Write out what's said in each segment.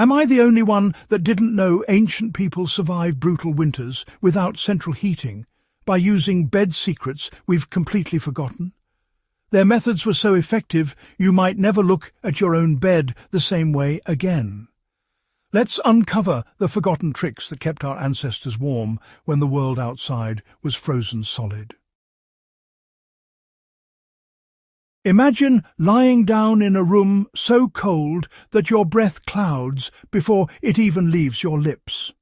Am I the only one that didn't know ancient people survived brutal winters without central heating by using bed secrets we've completely forgotten? Their methods were so effective you might never look at your own bed the same way again. Let's uncover the forgotten tricks that kept our ancestors warm when the world outside was frozen solid. Imagine lying down in a room so cold that your breath clouds before it even leaves your lips.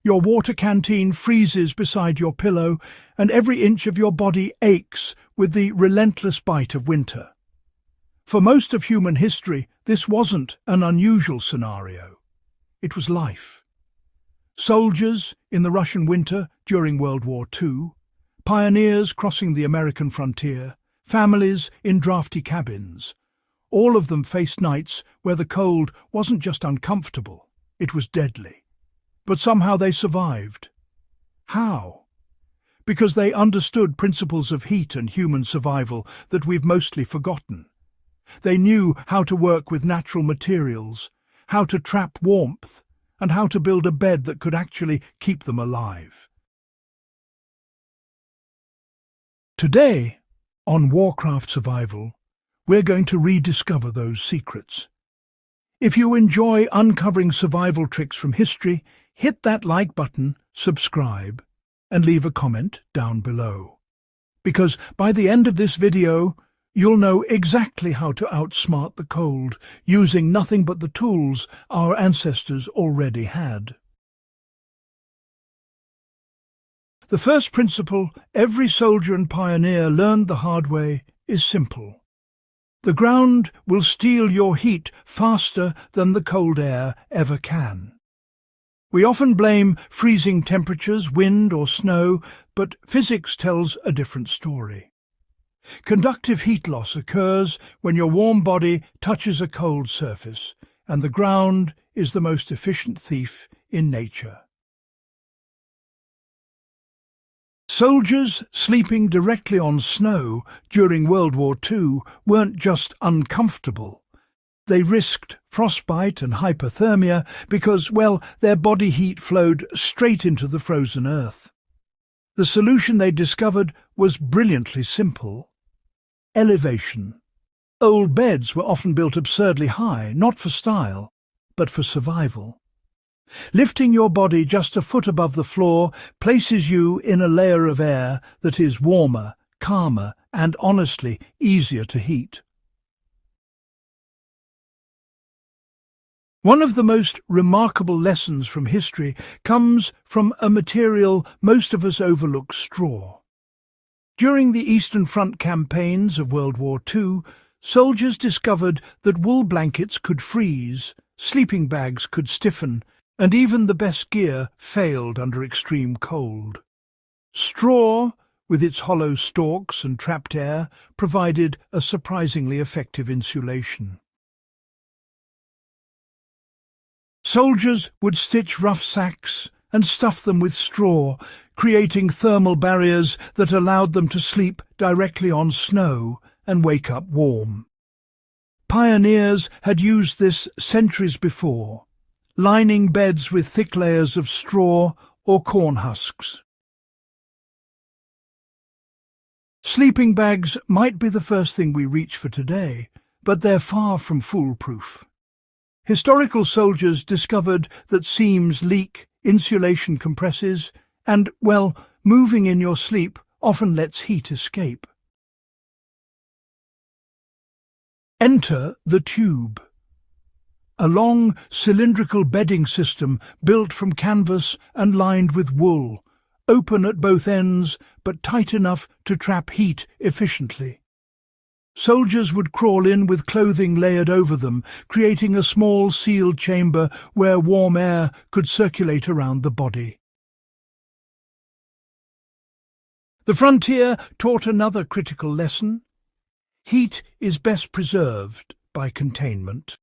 Your water canteen freezes beside your pillow, and every inch of your body aches with the relentless bite of winter. For most of human history, this wasn't an unusual scenario. It was life. Soldiers in the Russian winter during World War II, pioneers crossing the American frontier, families in drafty cabins. All of them faced nights where the cold wasn't just uncomfortable, it was deadly. But somehow they survived. How? Because they understood principles of heat and human survival that we've mostly forgotten. They knew how to work with natural materials, how to trap warmth, and how to build a bed that could actually keep them alive. Today, on Warcraft Survival, we're going to rediscover those secrets. If you enjoy uncovering survival tricks from history, hit that like button, subscribe, and leave a comment down below. Because by the end of this video, you'll know exactly how to outsmart the cold, using nothing but the tools our ancestors already had. The first principle every soldier and pioneer learned the hard way is simple. The ground will steal your heat faster than the cold air ever can. We often blame freezing temperatures, wind or snow, but physics tells a different story. Conductive heat loss occurs when your warm body touches a cold surface, and the ground is the most efficient thief in nature. Soldiers sleeping directly on snow during World War II weren't just uncomfortable. They risked frostbite and hypothermia because, well, their body heat flowed straight into the frozen earth. The solution they discovered was brilliantly simple: elevation. Old beds were often built absurdly high, not for style, but for survival. Lifting your body just a foot above the floor places you in a layer of air that is warmer, calmer, and honestly easier to heat. One of the most remarkable lessons from history comes from a material most of us overlook: straw. During the Eastern Front campaigns of World War II, soldiers discovered that wool blankets could freeze, sleeping bags could stiffen, and even the best gear failed under extreme cold. Straw, with its hollow stalks and trapped air, provided a surprisingly effective insulation. Soldiers would stitch rough sacks and stuff them with straw, creating thermal barriers that allowed them to sleep directly on snow and wake up warm. Pioneers had used this centuries before, lining beds with thick layers of straw or corn husks. Sleeping bags might be the first thing we reach for today, but they're far from foolproof. Historical soldiers discovered that seams leak, insulation compresses, and, well, moving in your sleep often lets heat escape. Enter the tube. A long, cylindrical bedding system built from canvas and lined with wool, open at both ends but tight enough to trap heat efficiently. Soldiers would crawl in with clothing layered over them, creating a small sealed chamber where warm air could circulate around the body. The frontier taught another critical lesson: heat is best preserved by containment.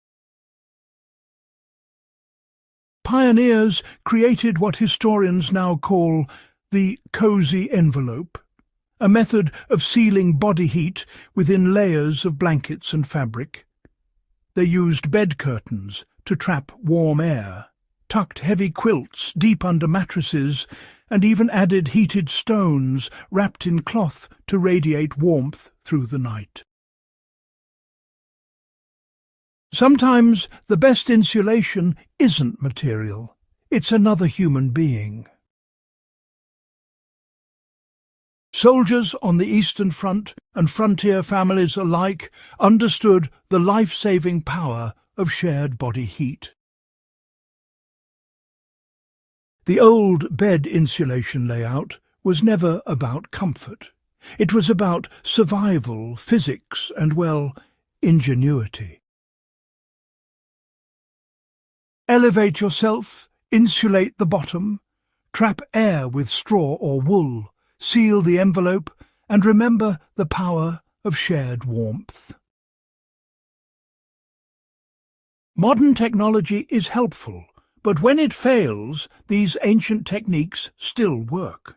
Pioneers created what historians now call the cozy envelope, a method of sealing body heat within layers of blankets and fabric. They used bed curtains, to trap warm air, tucked heavy quilts deep under mattresses, and even added heated stones wrapped in cloth to radiate warmth through the night. Sometimes the best insulation isn't material, it's another human being. Soldiers on the Eastern Front and frontier families alike understood the life-saving power of shared body heat. The old bed insulation layout was never about comfort. It was about survival, physics, and, well, ingenuity. Elevate yourself, insulate the bottom, trap air with straw or wool, seal the envelope, and remember the power of shared warmth. Modern technology is helpful, but when it fails, these ancient techniques still work.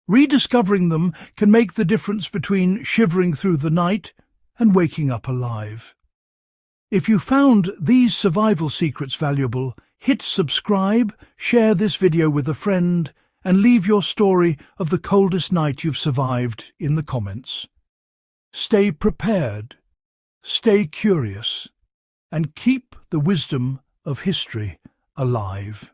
Rediscovering them can make the difference between shivering through the night and waking up alive. If you found these survival secrets valuable, hit subscribe, share this video with a friend, and leave your story of the coldest night you've survived in the comments. Stay prepared, stay curious, and keep the wisdom of history alive.